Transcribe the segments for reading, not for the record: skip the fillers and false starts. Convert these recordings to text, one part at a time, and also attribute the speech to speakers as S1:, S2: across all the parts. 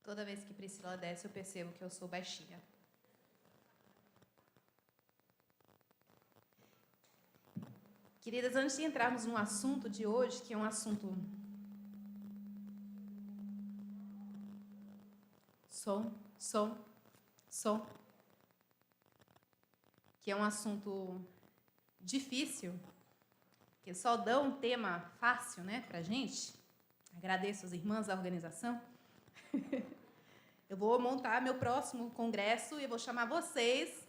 S1: Toda vez que Priscila desce, eu percebo que eu sou baixinha. Queridas, antes de entrarmos no assunto de hoje, que é um assunto... Som. Que é um assunto difícil, que só dão um tema fácil, né, pra gente. Agradeço as irmãs da organização. Eu vou montar meu próximo congresso e vou chamar vocês.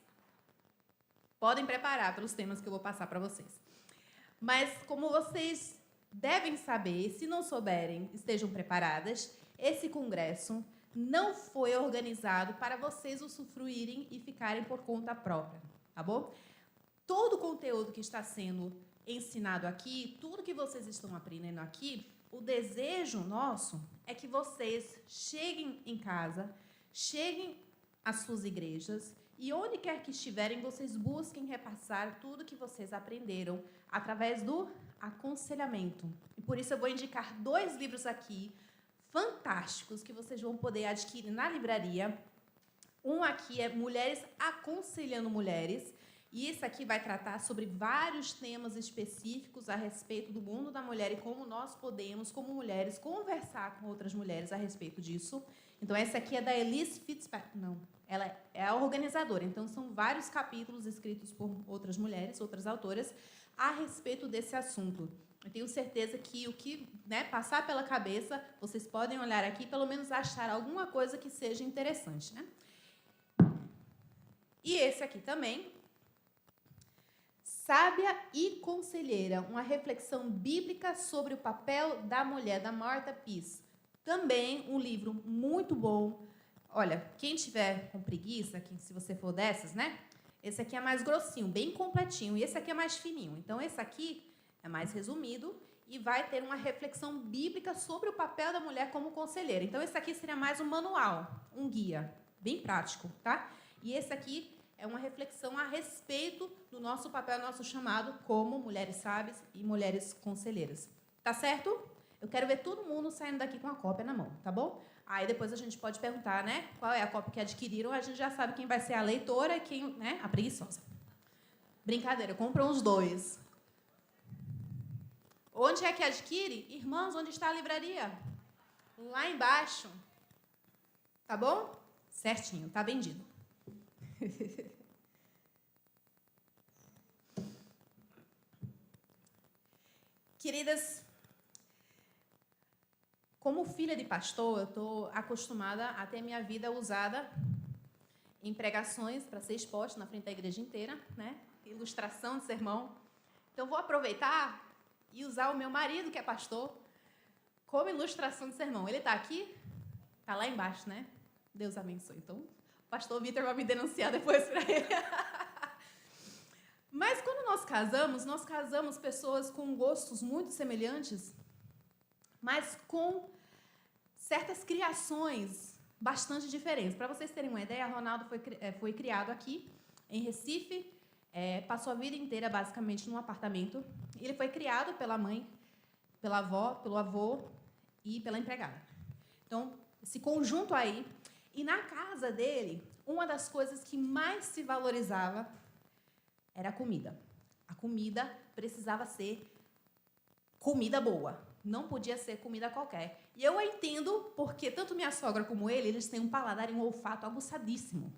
S1: Podem preparar pelos temas que eu vou passar para vocês. Mas, como vocês devem saber, se não souberem, estejam preparadas, esse congresso não foi organizado para vocês usufruírem e ficarem por conta própria, tá bom? Todo o conteúdo que está sendo ensinado aqui, tudo que vocês estão aprendendo aqui, o desejo nosso é que vocês cheguem em casa, cheguem às suas igrejas e onde quer que estiverem, vocês busquem repassar tudo que vocês aprenderam através do aconselhamento. E por isso eu vou indicar 2 livros aqui fantásticos que vocês vão poder adquirir na livraria. Um aqui é Mulheres Aconselhando Mulheres. E esse aqui vai tratar sobre vários temas específicos a respeito do mundo da mulher e como nós podemos, como mulheres, conversar com outras mulheres a respeito disso. Então, essa aqui é da Elise Fitzpatrick. Não, ela é a organizadora. Então, são vários capítulos escritos por outras mulheres, outras autoras, a respeito desse assunto. Eu tenho certeza que o que passar pela cabeça, vocês podem olhar aqui e, pelo menos, achar alguma coisa que seja interessante, né? E esse aqui também... Sábia e Conselheira, uma reflexão bíblica sobre o papel da mulher, da Martha Peace. Também um livro muito bom. Olha, quem tiver com preguiça, se você for dessas, né? Esse aqui é mais grossinho, bem completinho, e esse aqui é mais fininho. Então, esse aqui é mais resumido e vai ter uma reflexão bíblica sobre o papel da mulher como conselheira. Então, esse aqui seria mais um manual, um guia, bem prático, tá? E esse aqui... é uma reflexão a respeito do nosso papel, nosso chamado como mulheres sábias e mulheres conselheiras. Tá certo? Eu quero ver todo mundo saindo daqui com a cópia na mão, tá bom? Aí depois a gente pode perguntar, né? Qual é a cópia que adquiriram, a gente já sabe quem vai ser a leitora e quem, né? A preguiçosa. Brincadeira, compram os 2. Onde é que adquire? Irmãos, onde está a livraria? Lá embaixo. Tá bom? Certinho, tá vendido. Queridas, como filha de pastor, eu estou acostumada a ter minha vida usada em pregações para ser exposta na frente da igreja inteira, né? Ilustração de sermão. Então, vou aproveitar e usar o meu marido, que é pastor, como ilustração de sermão. Ele está aqui? Está lá embaixo, né? Deus abençoe. Então, o pastor Vitor vai me denunciar depois para ele. Mas quando nós casamos pessoas com gostos muito semelhantes, mas com certas criações bastante diferentes. Para vocês terem uma ideia, Ronaldo foi criado aqui, em Recife, passou a vida inteira, basicamente, num apartamento. Ele foi criado pela mãe, pela avó, pelo avô e pela empregada. Então, esse conjunto aí. E na casa dele, uma das coisas que mais se valorizava era a comida. A comida precisava ser comida boa. Não podia ser comida qualquer. E eu entendo porque tanto minha sogra como ele, eles têm um paladar e um olfato aguçadíssimo.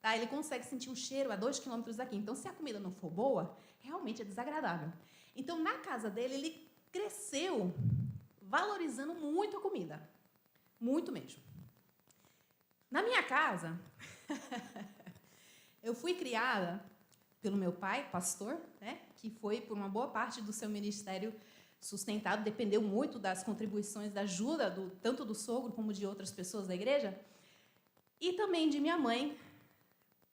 S1: Tá? Ele consegue sentir o cheiro a 2 quilômetros daqui. Então, se a comida não for boa, realmente é desagradável. Então, na casa dele, ele cresceu valorizando muito a comida. Muito mesmo. Na minha casa, eu fui criada pelo meu pai, pastor, né, que foi, por uma boa parte do seu ministério sustentado, dependeu muito das contribuições, da ajuda, tanto do sogro como de outras pessoas da igreja, e também de minha mãe,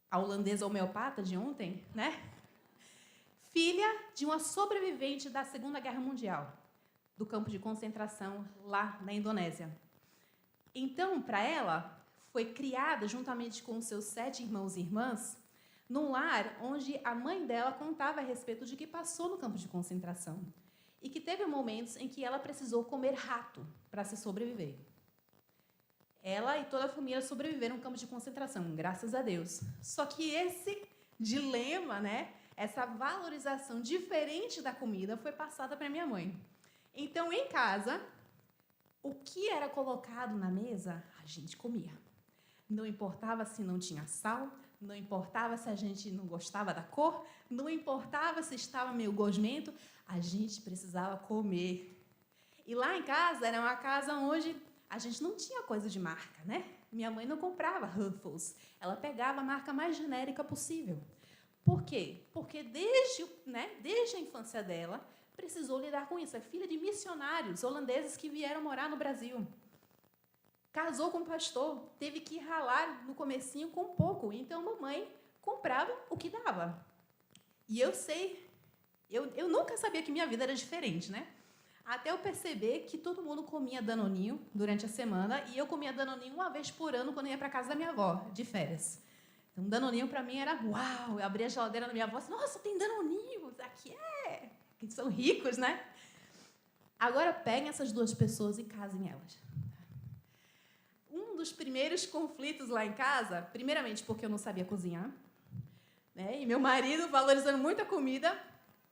S1: a holandesa homeopata de ontem, né, filha de uma sobrevivente da Segunda Guerra Mundial, do campo de concentração lá na Indonésia. Então, para ela, foi criada, juntamente com seus 7 irmãos e irmãs, num lar onde a mãe dela contava a respeito de que passou no campo de concentração e que teve momentos em que ela precisou comer rato para se sobreviver. Ela e toda a família sobreviveram a um campo de concentração, graças a Deus. Só que esse dilema, né, essa valorização diferente da comida foi passada para minha mãe. Então, em casa, o que era colocado na mesa, a gente comia. Não importava se não tinha sal, não importava se a gente não gostava da cor, não importava se estava meio gosmento, a gente precisava comer. E lá em casa, era uma casa onde a gente não tinha coisa de marca, né? Minha mãe não comprava Ruffles, ela pegava a marca mais genérica possível. Por quê? Porque desde a infância dela, precisou lidar com isso. É filha de missionários holandeses que vieram morar no Brasil. Casou com um pastor, teve que ralar no comecinho com pouco. Então, mamãe comprava o que dava. E eu sei, eu nunca sabia que minha vida era diferente, né? Até eu perceber que todo mundo comia Danoninho durante a semana e eu comia Danoninho uma vez por ano quando eu ia para casa da minha avó, de férias. Então, Danoninho para mim era uau! Eu abria a geladeira da minha avó e nossa, tem Danoninho! Aqui que são ricos, né? Agora peguem essas duas pessoas e casem elas. Um dos primeiros conflitos lá em casa, primeiramente porque eu não sabia cozinhar, né? E meu marido, valorizando muito a comida,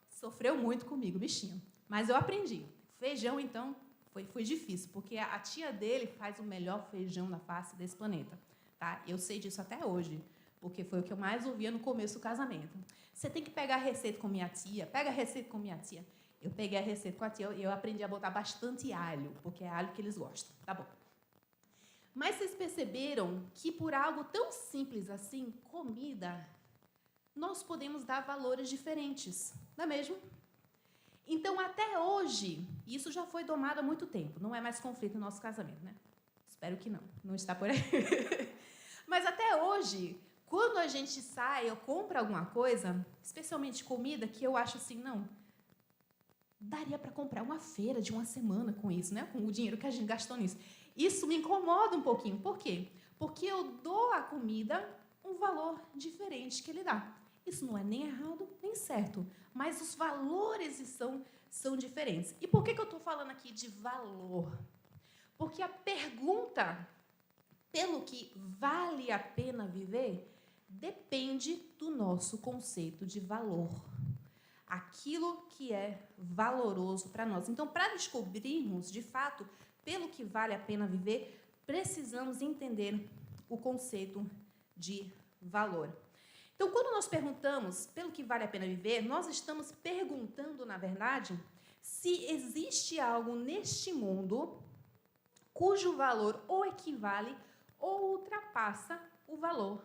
S1: sofreu muito comigo, bichinho. Mas eu aprendi. Feijão, então, foi difícil, porque a tia dele faz o melhor feijão na face desse planeta. Tá? Eu sei disso até hoje, porque foi o que eu mais ouvia no começo do casamento. Você tem que pegar a receita com minha tia, pega a receita com minha tia. Eu peguei a receita com a tia e eu aprendi a botar bastante alho, porque é alho que eles gostam. Tá bom. Mas vocês perceberam que por algo tão simples assim, comida, nós podemos dar valores diferentes, não é mesmo? Então, até hoje, isso já foi domado há muito tempo, não é mais conflito no nosso casamento, né? Espero que não está por aí. Mas até hoje, quando a gente sai ou compra alguma coisa, especialmente comida, que eu acho assim, não, daria para comprar uma feira de uma semana com isso, né? Com o dinheiro que a gente gastou nisso. Isso me incomoda um pouquinho. Por quê? Porque eu dou à comida um valor diferente que ele dá. Isso não é nem errado, nem certo, mas os valores são diferentes. E por que eu estou falando aqui de valor? Porque a pergunta, pelo que vale a pena viver, depende do nosso conceito de valor. Aquilo que é valoroso para nós. Então, para descobrirmos, de fato, pelo que vale a pena viver, precisamos entender o conceito de valor. Então, quando nós perguntamos pelo que vale a pena viver, nós estamos perguntando, na verdade, se existe algo neste mundo cujo valor ou equivale ou ultrapassa o valor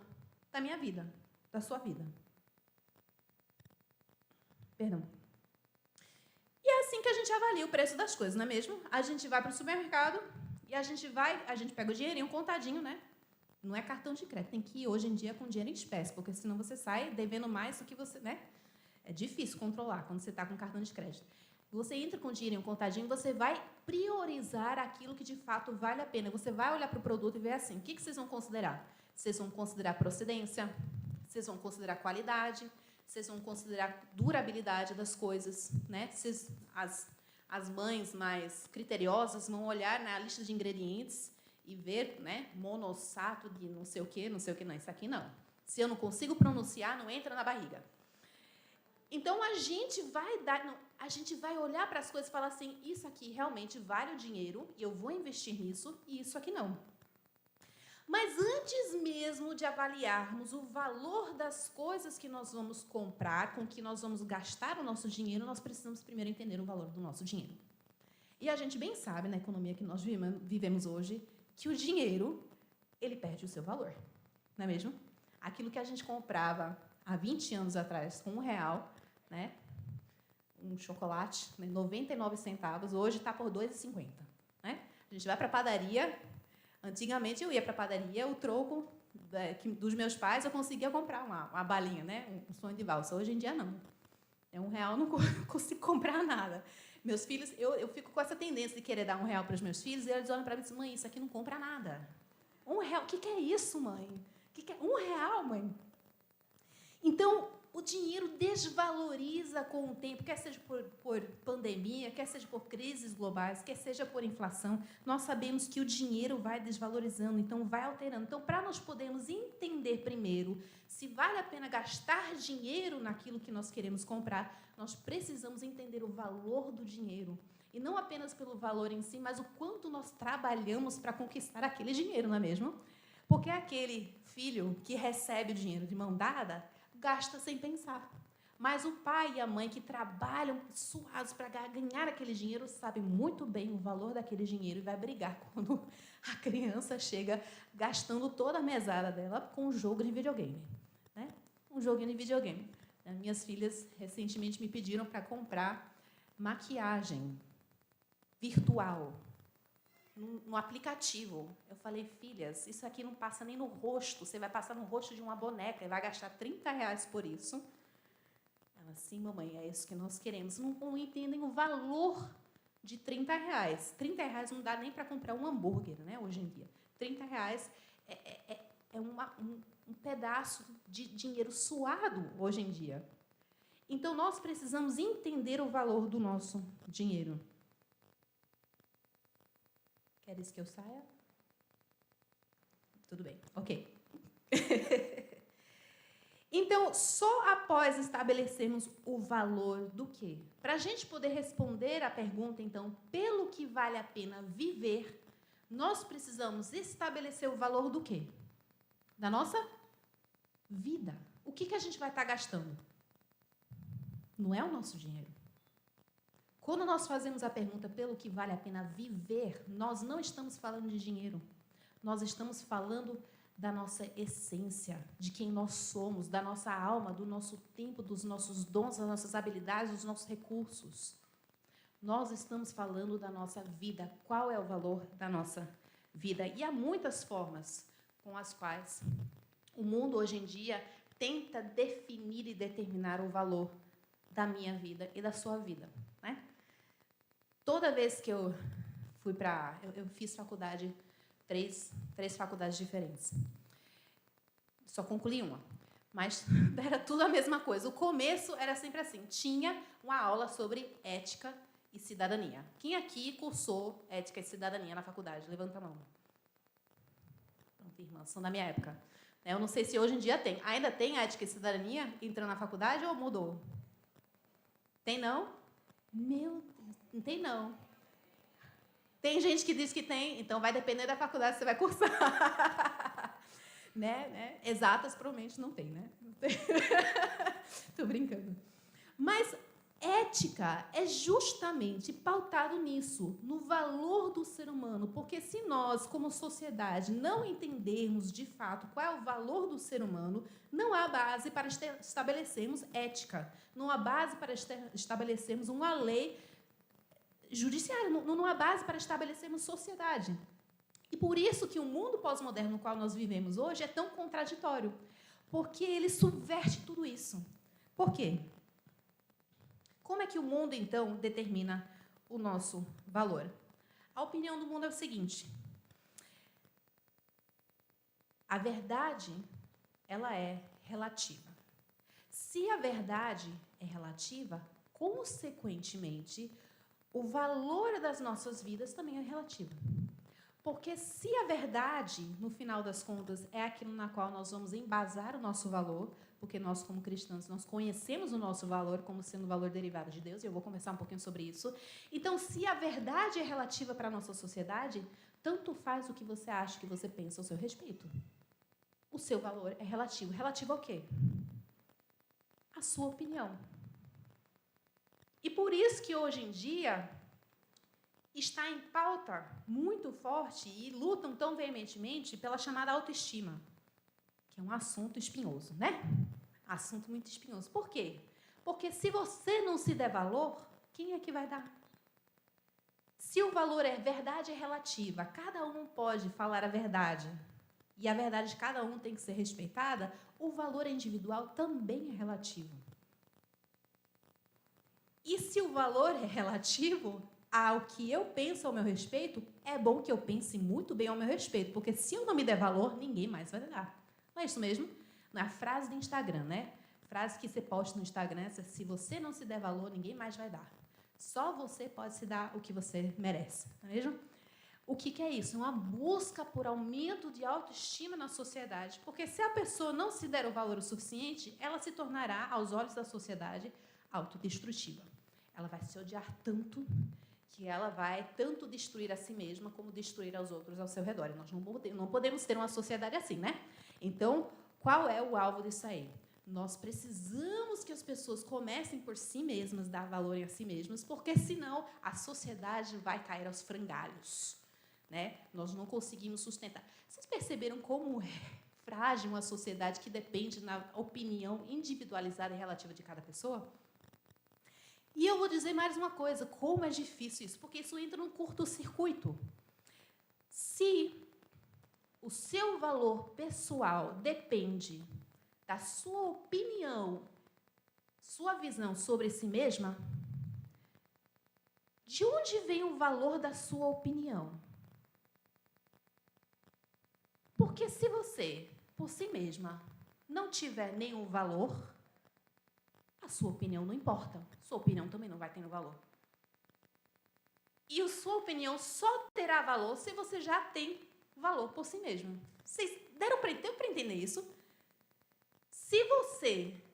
S1: da minha vida, da sua vida. Perdão. E é assim que a gente avalia o preço das coisas, não é mesmo? A gente vai para o supermercado e a gente pega o dinheirinho contadinho, né? Não é cartão de crédito, tem que ir hoje em dia com dinheiro em espécie, porque senão você sai devendo mais do que você, né? É difícil controlar quando você está com cartão de crédito. Você entra com dinheiro contadinho, você vai priorizar aquilo que de fato vale a pena. Você vai olhar para o produto e ver assim, o que vocês vão considerar? Vocês vão considerar procedência, vocês vão considerar qualidade, vocês vão considerar durabilidade das coisas, né? As mães mais criteriosas vão olhar na lista de ingredientes e ver, né, monossato de não sei o que, não, isso aqui não. Se eu não consigo pronunciar, não entra na barriga. Então, a gente vai olhar para as coisas e falar assim, isso aqui realmente vale o dinheiro e eu vou investir nisso e isso aqui não. Mas antes mesmo de avaliarmos o valor das coisas que nós vamos comprar, com que nós vamos gastar o nosso dinheiro, nós precisamos primeiro entender o valor do nosso dinheiro. E a gente bem sabe, na economia que nós vivemos hoje, que o dinheiro, ele perde o seu valor, não é mesmo? Aquilo que a gente comprava há 20 anos atrás com R$1, né? Um chocolate, né, 99 centavos, hoje está por R$2,50. Né? A gente vai para a padaria, antigamente eu ia para a padaria, o troco dos meus pais eu conseguia comprar uma balinha, né? Um sonho de valsa. Hoje em dia não. É R$1, não consigo comprar nada. Meus filhos, eu fico com essa tendência de querer dar R$1 para os meus filhos e eles olham para mim e dizem, mãe, isso aqui não compra nada. R$1, o que é isso, mãe? O que é R$1, mãe? Então, O dinheiro desvaloriza com o tempo, quer seja por pandemia, quer seja por crises globais, quer seja por inflação. Nós sabemos que o dinheiro vai desvalorizando, então vai alterando. Então, para nós podermos entender primeiro se vale a pena gastar dinheiro naquilo que nós queremos comprar, nós precisamos entender o valor do dinheiro. E não apenas pelo valor em si, mas o quanto nós trabalhamos para conquistar aquele dinheiro, não é mesmo? Porque aquele filho que recebe o dinheiro de mão dada gasta sem pensar. Mas o pai e a mãe que trabalham suados para ganhar aquele dinheiro sabem muito bem o valor daquele dinheiro e vai brigar quando a criança chega gastando toda a mesada dela com um jogo de videogame. Né? Um joguinho de videogame. Minhas filhas recentemente me pediram para comprar maquiagem virtual no aplicativo. Eu falei, filhas, isso aqui não passa nem no rosto, você vai passar no rosto de uma boneca e vai gastar R$30 por isso. Ela, sim, mamãe, é isso que nós queremos. Não entendem o valor de R$30. R$30 não dá nem para comprar um hambúrguer, né, hoje em dia. R$30 é um pedaço de dinheiro suado hoje em dia. Então, nós precisamos entender o valor do nosso dinheiro. Queres que eu saia? Tudo bem, ok. Então, só após estabelecermos o valor do quê? Para a gente poder responder a pergunta, então, pelo que vale a pena viver, nós precisamos estabelecer o valor do quê? Da nossa vida. O que a gente vai estar gastando? Não é o nosso dinheiro. Quando nós fazemos a pergunta pelo que vale a pena viver, nós não estamos falando de dinheiro. Nós estamos falando da nossa essência, de quem nós somos, da nossa alma, do nosso tempo, dos nossos dons, das nossas habilidades, dos nossos recursos. Nós estamos falando da nossa vida. Qual é o valor da nossa vida? E há muitas formas com as quais o mundo hoje em dia tenta definir e determinar o valor da minha vida e da sua vida, né? Toda vez que eu fui para... Eu fiz faculdade, três faculdades diferentes. Só concluí uma. Mas era tudo a mesma coisa. O começo era sempre assim. Tinha uma aula sobre ética e cidadania. Quem aqui cursou ética e cidadania na faculdade? Levanta a mão. Pronto, irmãs, são da minha época. Eu não sei se hoje em dia tem. Ainda tem ética e cidadania entrando na faculdade ou mudou? Tem, não? Meu Deus, não tem, não. Tem gente que diz que tem, então vai depender da faculdade que você vai cursar. né? Exatas, provavelmente não tem, né? Estou brincando. Mas ética é justamente pautado nisso, no valor do ser humano, porque se nós, como sociedade, não entendermos de fato qual é o valor do ser humano, não há base para estabelecermos ética, não há base para estabelecermos uma lei judiciária, não há base para estabelecermos sociedade. E por isso que o mundo pós-moderno no qual nós vivemos hoje é tão contraditório, porque ele subverte tudo isso. Por quê? Como é que o mundo, então, determina o nosso valor? A opinião do mundo é o seguinte: a verdade, ela é relativa. Se a verdade é relativa, consequentemente, o valor das nossas vidas também é relativo. Porque se a verdade, no final das contas, é aquilo na qual nós vamos embasar o nosso valor, porque nós, como cristãos, nós conhecemos o nosso valor como sendo um valor derivado de Deus, e eu vou conversar um pouquinho sobre isso. Então, se a verdade é relativa para a nossa sociedade, tanto faz o que você acha, que você pensa ao seu respeito. O seu valor é relativo. Relativo ao quê? A sua opinião. E por isso que, hoje em dia, está em pauta muito forte e lutam tão veementemente pela chamada autoestima, que é um assunto espinhoso, né? Assunto muito espinhoso. Por quê? Porque se você não se der valor, quem é que vai dar? Se o valor é verdade, é relativa, cada um pode falar a verdade, e a verdade de cada um tem que ser respeitada, o valor individual também é relativo. E se o valor é relativo ao que eu penso ao meu respeito, é bom que eu pense muito bem ao meu respeito, porque se eu não me der valor, ninguém mais vai dar. Não é isso mesmo? Na frase do Instagram, né? frase que você posta no Instagram é: se você não se der valor, ninguém mais vai dar. Só você pode se dar o que você merece. Não é mesmo? O que é isso? Uma busca por aumento de autoestima na sociedade. Porque se a pessoa não se der o valor o suficiente, ela se tornará, aos olhos da sociedade, autodestrutiva. Ela vai se odiar tanto que ela vai tanto destruir a si mesma como destruir aos outros ao seu redor. E nós não podemos ter uma sociedade assim, né? Então, qual é o alvo disso aí? Nós precisamos que as pessoas comecem por si mesmas, dar valor a si mesmas, porque senão a sociedade vai cair aos frangalhos. Né? Nós não conseguimos sustentar. Vocês perceberam como é frágil uma sociedade que depende da opinião individualizada e relativa de cada pessoa? E eu vou dizer mais uma coisa, como é difícil isso, porque isso entra num curto-circuito. Se o seu valor pessoal depende da sua opinião, sua visão sobre si mesma, de onde vem o valor da sua opinião? Porque se você, por si mesma, não tiver nenhum valor, a sua opinião não importa. Sua opinião também não vai ter valor. E a sua opinião só terá valor se você já tem valor por si mesmo. Vocês deu para entender isso?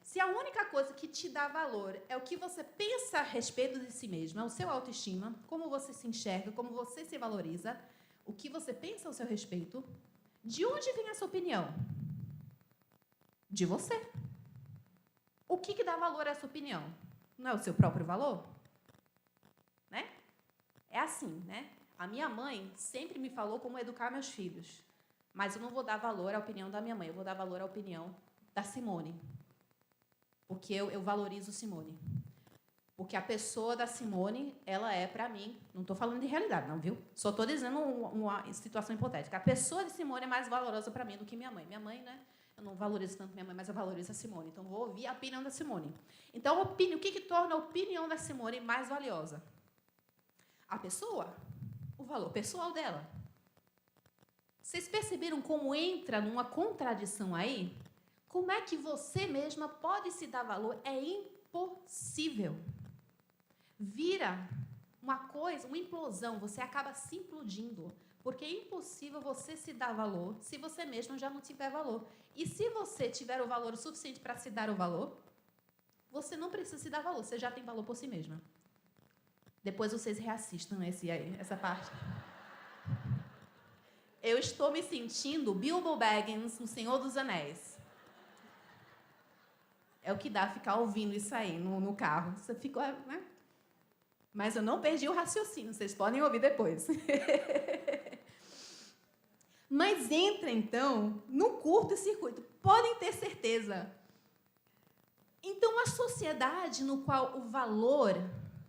S1: Se a única coisa que te dá valor é o que você pensa a respeito de si mesmo, é o seu autoestima, como você se enxerga, como você se valoriza, o que você pensa ao seu respeito, de onde vem essa opinião? De você. O que dá valor a essa opinião? Não é o seu próprio valor? Né? É assim, né? A minha mãe sempre me falou como educar meus filhos. Mas eu não vou dar valor à opinião da minha mãe, eu vou dar valor à opinião da Simone. Porque eu valorizo Simone. Porque a pessoa da Simone, ela é, para mim, não estou falando de realidade, não, viu? Só estou dizendo uma situação hipotética. A pessoa de Simone é mais valorosa para mim do que minha mãe. Minha mãe, né? Eu não valorizo tanto minha mãe, mas eu valorizo a Simone. Então, vou ouvir a opinião da Simone. Então, o que torna a opinião da Simone mais valiosa? A pessoa, o valor pessoal dela. Vocês perceberam como entra numa contradição aí? Como é que você mesma pode se dar valor? É impossível. Vira uma coisa, uma implosão, você acaba se implodindo, porque é impossível você se dar valor se você mesmo já não tiver valor. E se você tiver o valor o suficiente para se dar o valor, você não precisa se dar valor, você já tem valor por si mesma. Depois vocês reassistam essa parte. Eu estou me sentindo Bilbo Baggins no Senhor dos Anéis. É o que dá ficar ouvindo isso aí no carro. Você fica, né? Mas eu não perdi o raciocínio, vocês podem ouvir depois. Mas entra, então, no curto-circuito. Podem ter certeza. Então, a sociedade no qual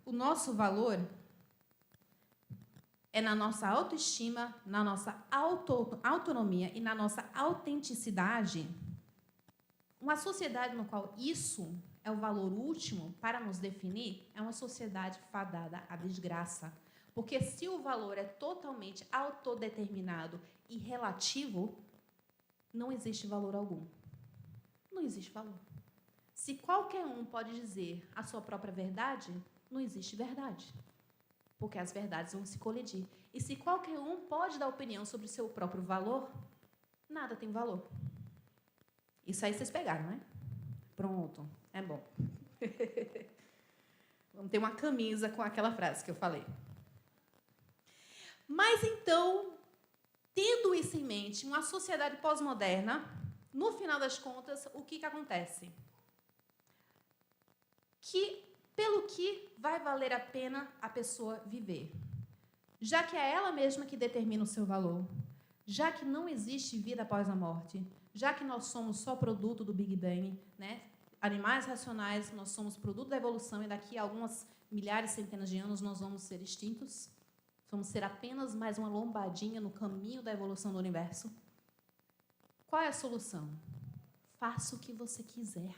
S1: o nosso valor, é na nossa autoestima, na nossa autonomia e na nossa autenticidade, uma sociedade no qual isso é o valor último para nos definir, é uma sociedade fadada à desgraça. Porque se o valor é totalmente autodeterminado e relativo, não existe valor algum. Não existe valor. Se qualquer um pode dizer a sua própria verdade, não existe verdade. Porque as verdades vão se colidir. E se qualquer um pode dar opinião sobre o seu próprio valor, nada tem valor. Isso aí vocês pegaram, né? Pronto, é bom. Vamos ter uma camisa com aquela frase que eu falei. Mas então, tendo isso em mente, uma sociedade pós-moderna, no final das contas, o que acontece? Pelo que vai valer a pena a pessoa viver? Já que é ela mesma que determina o seu valor, já que não existe vida após a morte, já que nós somos só produto do Big Bang, né? Animais racionais, nós somos produto da evolução e daqui a algumas milhares, centenas de anos nós vamos ser extintos, vamos ser apenas mais uma lombadinha no caminho da evolução do universo. Qual é a solução? Faça o que você quiser,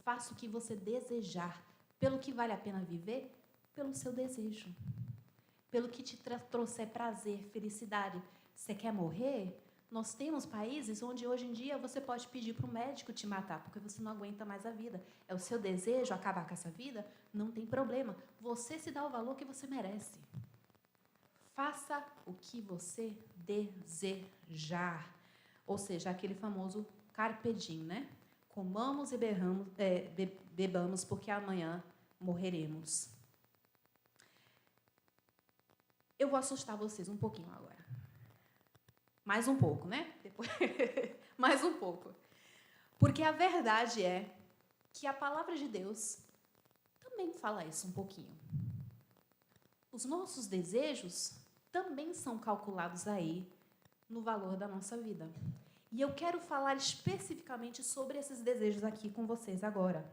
S1: faça o que você desejar. Pelo que vale a pena viver? Pelo seu desejo. Pelo que te trouxer prazer, felicidade. Você quer morrer? Nós temos países onde hoje em dia você pode pedir para o médico te matar, porque você não aguenta mais a vida. É o seu desejo acabar com essa vida? Não tem problema. Você se dá o valor que você merece. Faça o que você desejar. Ou seja, aquele famoso carpe diem, né? Comamos e bebamos, porque amanhã morreremos. Eu vou assustar vocês um pouquinho agora. Mais um pouco, né? Depois, mais um pouco. Porque a verdade é que a palavra de Deus também fala isso um pouquinho. Os nossos desejos também são calculados aí no valor da nossa vida. E eu quero falar especificamente sobre esses desejos aqui com vocês agora.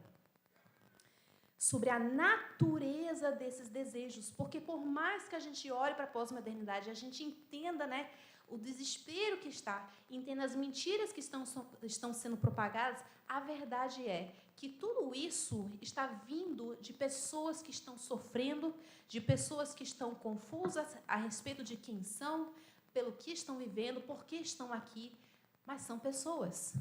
S1: Sobre a natureza desses desejos. Porque por mais que a gente olhe para a pós-modernidade, a gente entenda, né, o desespero que está, entenda as mentiras que estão sendo propagadas, a verdade é que tudo isso está vindo de pessoas que estão sofrendo, de pessoas que estão confusas a respeito de quem são, pelo que estão vivendo, por que estão aqui, mas são pessoas.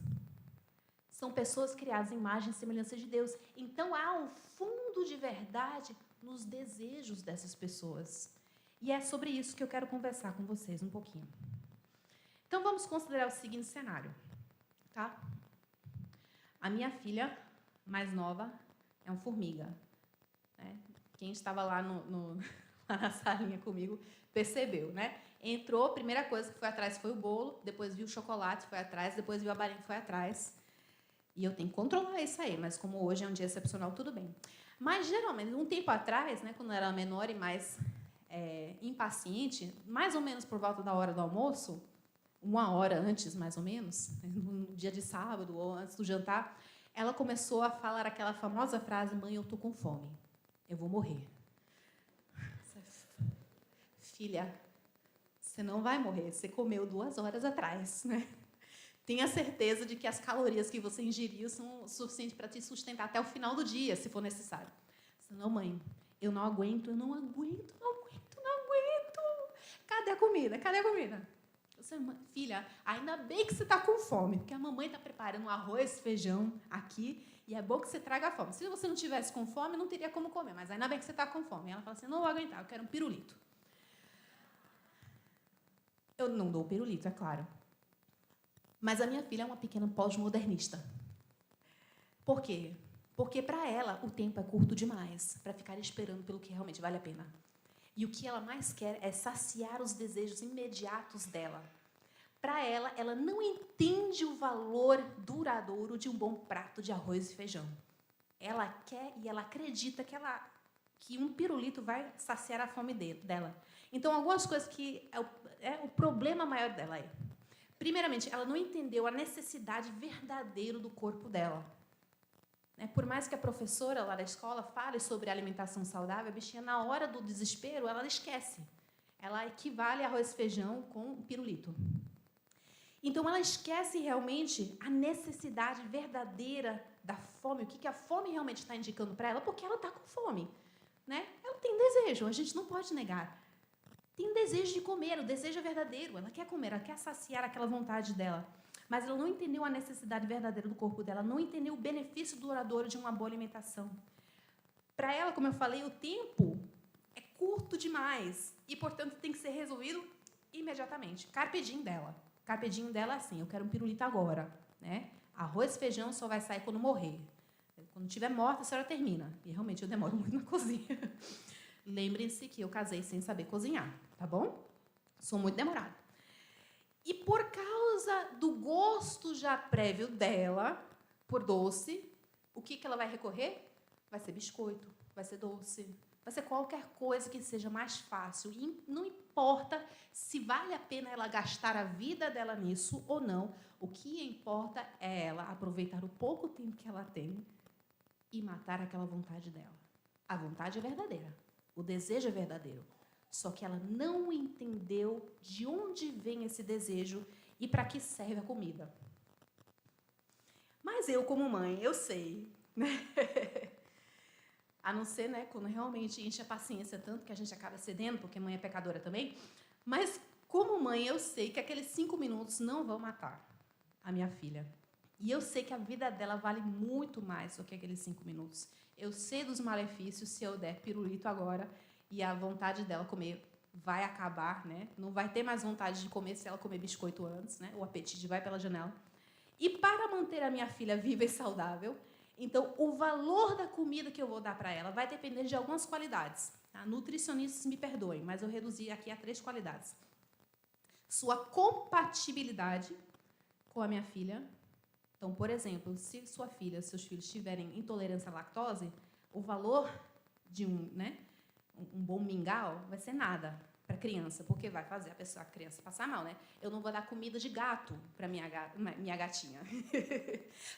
S1: São pessoas criadas em imagem e semelhança de Deus. Então, há um fundo de verdade nos desejos dessas pessoas. E é sobre isso que eu quero conversar com vocês um pouquinho. Então, vamos considerar o seguinte cenário, tá? A minha filha mais nova é uma formiga. Né? Quem estava lá, lá na salinha comigo percebeu, né? Entrou, a primeira coisa que foi atrás foi o bolo, depois viu o chocolate, foi atrás, depois viu a balinha, foi atrás. E eu tenho que controlar isso aí, mas como hoje é um dia excepcional, tudo bem. Mas, geralmente, um tempo atrás, né, quando eu era menor e mais impaciente, mais ou menos por volta da hora do almoço, 1 hora antes, mais ou menos, no dia de sábado ou antes do jantar, ela começou a falar aquela famosa frase: mãe, eu estou com fome, eu vou morrer. Filha, você não vai morrer, você comeu 2 horas atrás, né? Tenha certeza de que as calorias que você ingeriu são suficientes para te sustentar até o final do dia, se for necessário. Não, mãe, eu não aguento, eu não aguento, não aguento, não aguento. Cadê a comida? Cadê a comida? Você, filha, ainda bem que você está com fome, porque a mamãe está preparando arroz, feijão aqui, e é bom que você traga fome. Se você não tivesse com fome, não teria como comer, mas ainda bem que você está com fome. E ela fala assim, não vou aguentar, eu quero um pirulito. Eu não dou pirulito, é claro. Mas a minha filha é uma pequena pós-modernista. Por quê? Porque, para ela, o tempo é curto demais para ficar esperando pelo que realmente vale a pena. E o que ela mais quer é saciar os desejos imediatos dela. Para ela, ela não entende o valor duradouro de um bom prato de arroz e feijão. Ela quer e ela acredita que um pirulito vai saciar a fome dela. Então, algumas coisas que o problema maior dela é... Primeiramente, ela não entendeu a necessidade verdadeira do corpo dela. Por mais que a professora lá da escola fale sobre alimentação saudável, a bichinha, na hora do desespero, ela esquece. Ela equivale a arroz e feijão com um pirulito. Então, ela esquece realmente a necessidade verdadeira da fome, o que a fome realmente está indicando para ela, porque ela está com fome. Né? Ela tem desejo, a gente não pode negar. Tem desejo de comer, o desejo é verdadeiro, ela quer comer, ela quer saciar aquela vontade dela. Mas ela não entendeu a necessidade verdadeira do corpo dela, não entendeu o benefício duradouro de uma boa alimentação. Para ela, como eu falei, o tempo é curto demais e, portanto, tem que ser resolvido imediatamente. Carpe diem dela. Carpe diem dela é assim, eu quero um pirulito agora. Né? Arroz e feijão só vai sair quando morrer. Quando estiver morta, a senhora termina. E, realmente, eu demoro muito na cozinha. Lembrem-se que eu casei sem saber cozinhar, tá bom? Sou muito demorada. E por causa do gosto já prévio dela por doce, o que ela vai recorrer? Vai ser biscoito, vai ser doce, vai ser qualquer coisa que seja mais fácil. E não importa se vale a pena ela gastar a vida dela nisso ou não, o que importa é ela aproveitar o pouco tempo que ela tem e matar aquela vontade dela. A vontade é verdadeira. O desejo é verdadeiro, só que ela não entendeu de onde vem esse desejo e para que serve a comida. Mas eu, como mãe, eu sei, né? A não ser, né, quando realmente enche a paciência tanto que a gente acaba cedendo, porque mãe é pecadora também, mas Como mãe, eu sei que aqueles 5 minutos não vão matar a minha filha. E eu sei que a vida dela vale muito mais do que aqueles 5 minutos. Eu sei dos malefícios se eu der pirulito agora e a vontade dela comer vai acabar, né? Não vai ter mais vontade de comer se ela comer biscoito antes, né? O apetite vai pela janela. E para manter a minha filha viva e saudável, então o valor da comida que eu vou dar para ela vai depender de algumas qualidades. Tá? Nutricionistas me perdoem, mas eu reduzi aqui a 3 qualidades. Sua compatibilidade com a minha filha. Então, por exemplo, se sua filha, seus filhos tiverem intolerância à lactose, o valor de um bom mingau vai ser nada para a criança, porque vai fazer a criança passar mal, né? Eu não vou dar comida de gato para minha gatinha,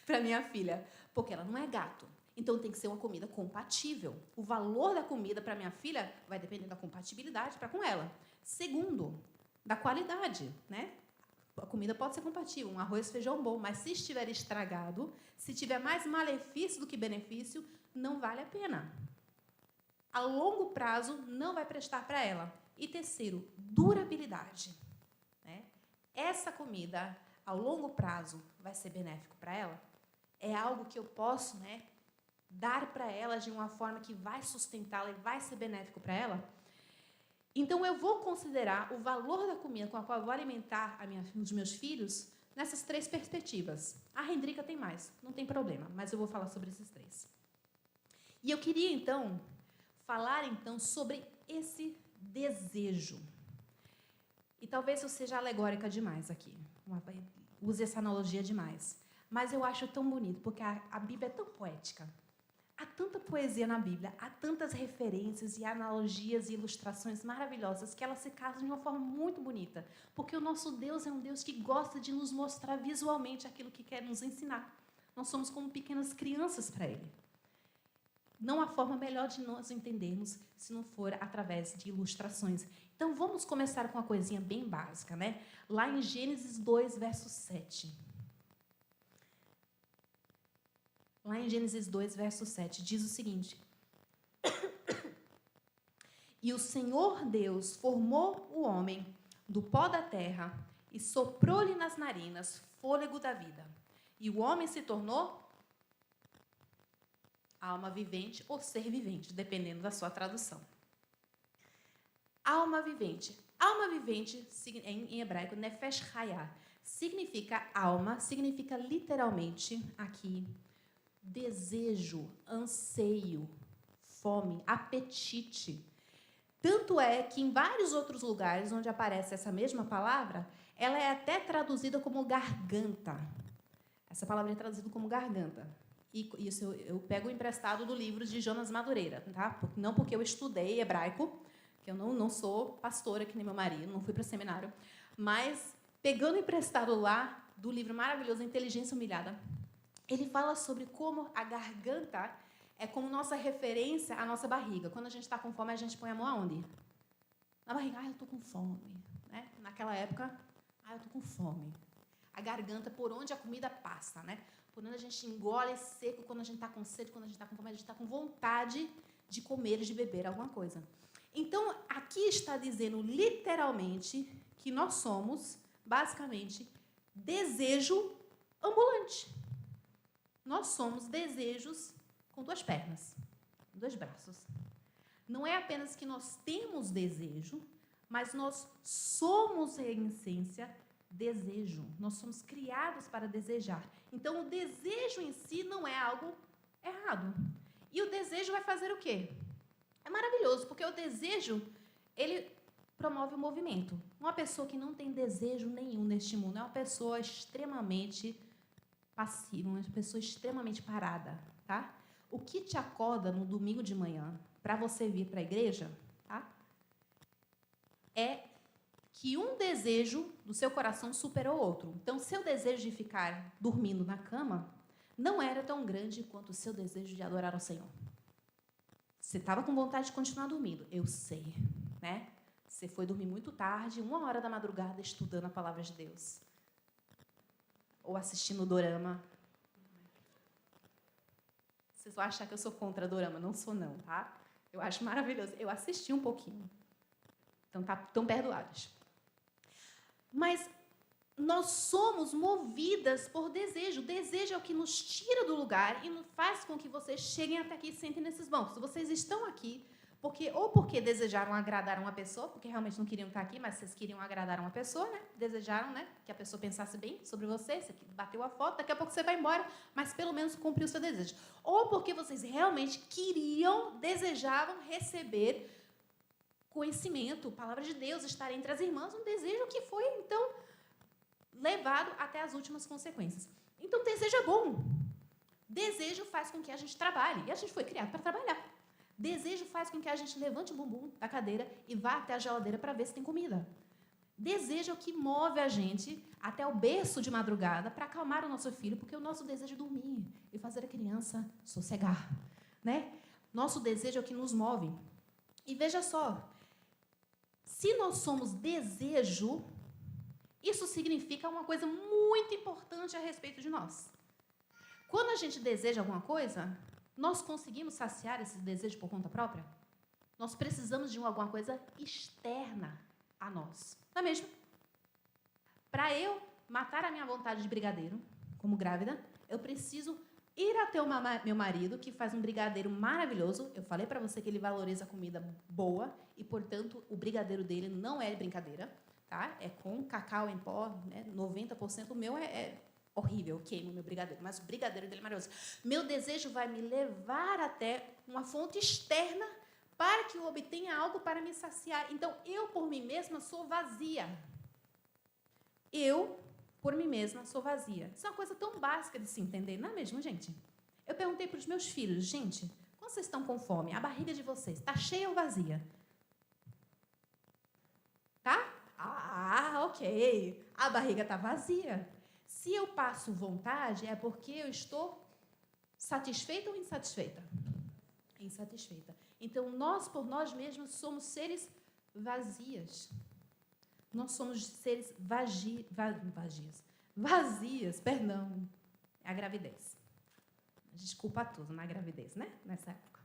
S1: para minha filha, porque ela não é gato. Então, tem que ser uma comida compatível. O valor da comida para minha filha vai depender da compatibilidade para com ela. Segundo, da qualidade, né? A comida pode ser compatível, um arroz e feijão bom, mas se estiver estragado, se tiver mais malefício do que benefício, não vale a pena. A longo prazo, não vai prestar para ela. E terceiro, durabilidade. Né? Essa comida, ao longo prazo, vai ser benéfico para ela? É algo que eu posso, né, dar para ela de uma forma que vai sustentá-la e vai ser benéfico para ela? Então, eu vou considerar o valor da comida com a qual eu vou alimentar os meus filhos nessas 3 perspectivas. A Rendrica tem mais, não tem problema, mas eu vou falar sobre esses 3. E eu queria, então, falar sobre esse desejo. E talvez eu seja alegórica demais aqui, use essa analogia demais. Mas eu acho tão bonito, porque a Bíblia é tão poética. Há tanta poesia na Bíblia, há tantas referências e analogias e ilustrações maravilhosas que elas se casam de uma forma muito bonita. Porque o nosso Deus é um Deus que gosta de nos mostrar visualmente aquilo que quer nos ensinar. Nós somos como pequenas crianças para Ele. Não há forma melhor de nós entendermos se não for através de ilustrações. Então, vamos começar com uma coisinha bem básica, né? Lá em Gênesis 2, verso 7. Lá em Gênesis 2, verso 7, diz o seguinte: E o Senhor Deus formou o homem do pó da terra e soprou-lhe nas narinas fôlego da vida. E o homem se tornou alma vivente ou ser vivente, dependendo da sua tradução. Alma vivente. Alma vivente, em hebraico, nefesh hayah, significa alma, significa literalmente aqui desejo, anseio, fome, apetite. Tanto é que em vários outros lugares onde aparece essa mesma palavra, ela é até traduzida como garganta. Essa palavra é traduzida como garganta. E isso eu pego emprestado do livro de Jonas Madureira, tá? Não porque eu estudei hebraico, que eu não sou pastora que nem meu marido, não fui para seminário, mas pegando emprestado lá do livro maravilhoso Inteligência Humilhada, ele fala sobre como a garganta é como nossa referência à nossa barriga. Quando a gente está com fome, a gente põe a mão aonde? Na barriga. Eu estou com fome. Né? Naquela época, eu estou com fome. A garganta, por onde a comida passa. Né? Por onde a gente engole seco, quando a gente está com sede, quando a gente está com fome, a gente está com vontade de comer, de beber alguma coisa. Então, aqui está dizendo literalmente que nós somos, basicamente, desejo ambulante. Nós somos desejos com 2 pernas, 2 braços. Não é apenas que nós temos desejo, mas nós somos, em essência, desejo. Nós somos criados para desejar. Então, o desejo em si não é algo errado. E o desejo vai fazer o quê? É maravilhoso, porque o desejo, ele promove o movimento. Uma pessoa que não tem desejo nenhum neste mundo é uma pessoa extremamente passiva, uma pessoa extremamente parada, tá? O que te acorda no domingo de manhã para você vir para a igreja, tá? É que um desejo do seu coração superou o outro. Então, seu desejo de ficar dormindo na cama não era tão grande quanto o seu desejo de adorar ao Senhor. Você estava com vontade de continuar dormindo, eu sei, né? Você foi dormir muito tarde, 1h da madrugada, estudando a palavra de Deus. Ou assistindo o dorama. Vocês vão achar que eu sou contra dorama. Não sou, não, tá? Eu acho maravilhoso. Eu assisti um pouquinho. Então, estão perdoados. Mas nós somos movidas por desejo. O desejo é o que nos tira do lugar e nos faz com que vocês cheguem até aqui e sentem nesses bancos. Vocês estão aqui porque desejaram agradar uma pessoa, porque realmente não queriam estar aqui, mas vocês queriam agradar uma pessoa, né? Desejaram, né, que a pessoa pensasse bem sobre você, você bateu a foto, daqui a pouco você vai embora, mas pelo menos cumpriu o seu desejo. Ou porque vocês realmente desejavam receber conhecimento, palavra de Deus, estar entre as irmãs, um desejo que foi, então, levado até as últimas consequências. Então, desejo é bom. Desejo faz com que a gente trabalhe, e a gente foi criado para trabalhar. Desejo faz com que a gente levante o bumbum da cadeira e vá até a geladeira para ver se tem comida. Desejo é o que move a gente até o berço de madrugada para acalmar o nosso filho, porque o nosso desejo é dormir e fazer a criança sossegar, né? Nosso desejo é o que nos move. E veja só, se nós somos desejo, isso significa uma coisa muito importante a respeito de nós. Quando a gente deseja alguma coisa, nós conseguimos saciar esse desejo por conta própria? Nós precisamos de alguma coisa externa a nós. Não é mesmo? Para eu matar a minha vontade de brigadeiro, como grávida, eu preciso ir até o meu marido, que faz um brigadeiro maravilhoso. Eu falei para você que ele valoriza a comida boa e, portanto, o brigadeiro dele não é brincadeira, tá? É com cacau em pó, né? 90%. O meu é horrível, eu queimo o meu brigadeiro, mas o brigadeiro dele é maravilhoso. Meu desejo vai me levar até uma fonte externa para que eu obtenha algo para me saciar. Então, eu, por mim mesma, sou vazia. Eu, por mim mesma, sou vazia. Isso é uma coisa tão básica de se entender, não é mesmo, gente? Eu perguntei para os meus filhos, gente, quando vocês estão com fome, a barriga de vocês está cheia ou vazia? Tá? Ah, ok. A barriga está vazia. Se eu passo vontade, é porque eu estou satisfeita ou insatisfeita? Insatisfeita. Então, nós, por nós mesmos, somos seres vazias. Nós somos seres vazias, perdão. É a gravidez. A gente culpa tudo na gravidez, né? Nessa época.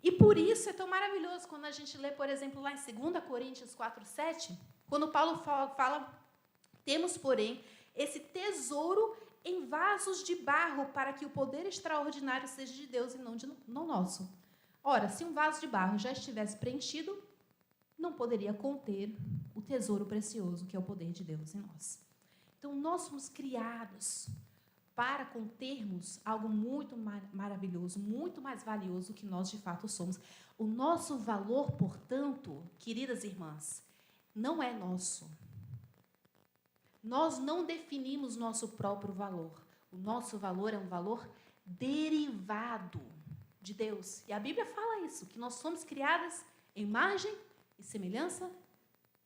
S1: E por isso é tão maravilhoso quando a gente lê, por exemplo, lá em 2 Coríntios 4:7, quando Paulo fala, temos, porém, esse tesouro em vasos de barro para que o poder extraordinário seja de Deus e não nosso. Ora, se um vaso de barro já estivesse preenchido, não poderia conter o tesouro precioso que é o poder de Deus em nós. Então, nós somos criados para contermos algo muito maravilhoso, muito mais valioso do que nós de fato somos. O nosso valor, portanto, queridas irmãs, não é nosso. Nós não definimos nosso próprio valor. O nosso valor é um valor derivado de Deus. E a Bíblia fala isso, que nós somos criadas em imagem e semelhança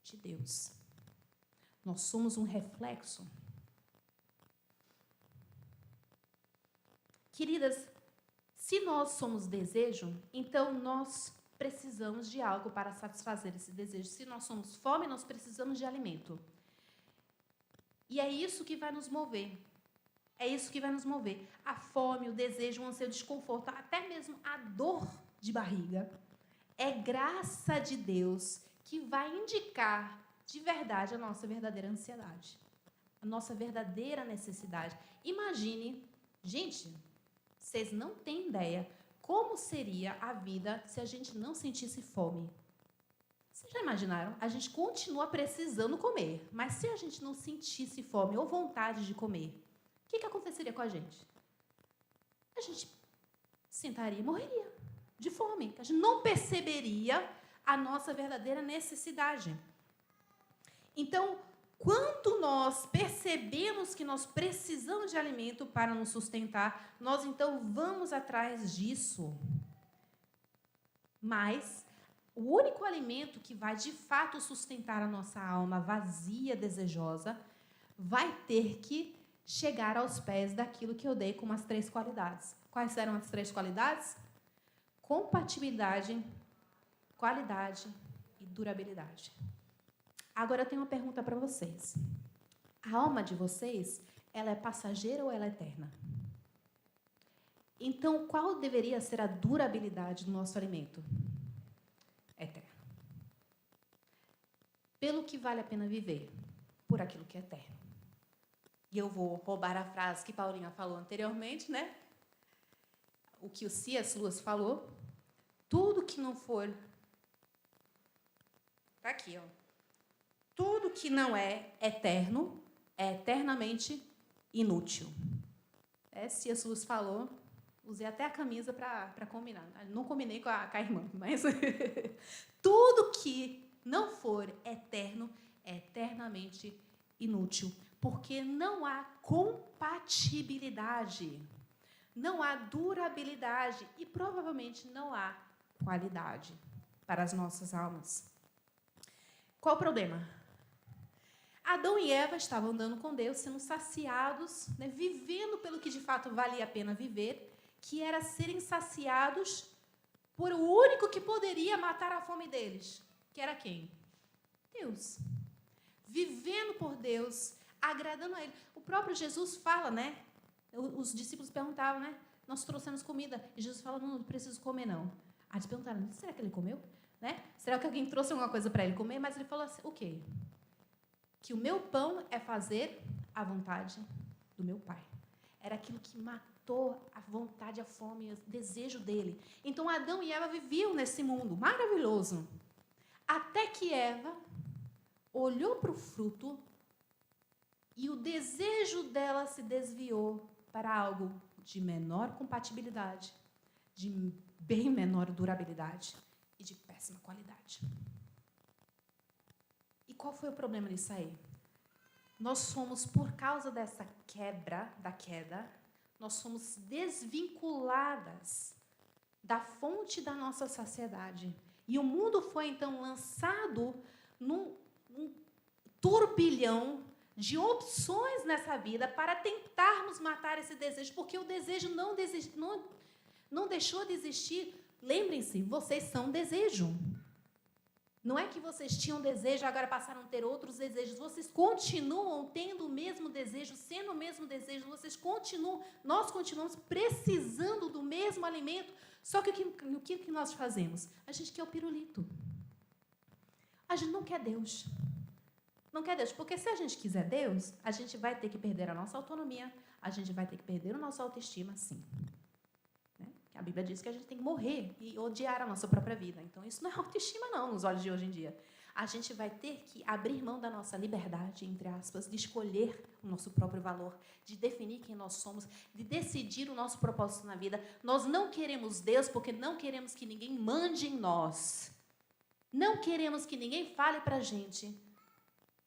S1: de Deus. Nós somos um reflexo. Queridas, se nós somos desejo, então nós precisamos de algo para satisfazer esse desejo. Se nós somos fome, nós precisamos de alimento. E é isso que vai nos mover. É isso que vai nos mover. A fome, o desejo, o anseio, o desconforto, até mesmo a dor de barriga. É graça de Deus que vai indicar de verdade a nossa verdadeira ansiedade. A nossa verdadeira necessidade. Imagine, gente, vocês não têm ideia como seria a vida se a gente não sentisse fome. Vocês já imaginaram? A gente continua precisando comer, mas se a gente não sentisse fome ou vontade de comer, o que aconteceria com a gente? A gente sentaria e morreria de fome. A gente não perceberia a nossa verdadeira necessidade. Então, quando nós percebemos que nós precisamos de alimento para nos sustentar, nós então vamos atrás disso. Mas o único alimento que vai, de fato, sustentar a nossa alma vazia, desejosa, vai ter que chegar aos pés daquilo que eu dei como as 3 qualidades. Quais eram as 3 qualidades? Compatibilidade, qualidade e durabilidade. Agora, eu tenho uma pergunta para vocês. A alma de vocês, ela é passageira ou ela é eterna? Então, qual deveria ser a durabilidade do nosso alimento? Eterno. Pelo que vale a pena viver? por aquilo que é eterno. E eu vou roubar a frase que Paulinha falou anteriormente, né? O que o C.S. Lewis falou. Tudo que não for... Está aqui, ó. Tudo que não é eterno é eternamente inútil. C.S. Lewis falou, usei até a camisa para combinar. Não combinei com a irmã, mas tudo que não for eterno é eternamente inútil, porque não há compatibilidade, não há durabilidade e provavelmente não há qualidade para as nossas almas. Qual o problema? Adão e Eva estavam andando com Deus, sendo saciados, né, vivendo pelo que de fato valia a pena viver, que era serem saciados por o único que poderia matar a fome deles, que era quem? Deus. Vivendo por Deus, agradando a Ele. O próprio Jesus fala, né? Os discípulos perguntavam, né? Nós trouxemos comida. E Jesus fala, não preciso comer, não. Aí eles perguntaram, será que ele comeu? Né? Será que alguém trouxe alguma coisa para ele comer? Mas ele falou assim, o quê? Que o meu pão é fazer a vontade do meu Pai. Era aquilo que matou a vontade, a fome, o desejo dele. Então, Adão e Eva viviam nesse mundo maravilhoso. Até que Eva olhou para o fruto e o desejo dela se desviou para algo de menor compatibilidade, de bem menor durabilidade e de péssima qualidade. E qual foi o problema disso aí? Nós somos, por causa dessa queda, nós somos desvinculadas da fonte da nossa saciedade. E o mundo foi, então, lançado num turbilhão de opções nessa vida para tentarmos matar esse desejo, porque o desejo não deixou de existir. Lembrem-se, vocês são desejo. Não é que vocês tinham desejo, agora passaram a ter outros desejos. Vocês continuam tendo o mesmo desejo, sendo o mesmo desejo. Nós continuamos precisando do mesmo alimento. Só que o que nós fazemos? A gente quer o pirulito. A gente não quer Deus. Não quer Deus, porque se a gente quiser Deus, a gente vai ter que perder a nossa autonomia, a gente vai ter que perder a nossa autoestima, sim. A Bíblia diz que a gente tem que morrer e odiar a nossa própria vida. Então, isso não é autoestima, não, nos olhos de hoje em dia. A gente vai ter que abrir mão da nossa liberdade, entre aspas, de escolher o nosso próprio valor, de definir quem nós somos, de decidir o nosso propósito na vida. Nós não queremos Deus porque não queremos que ninguém mande em nós. Não queremos que ninguém fale para a gente.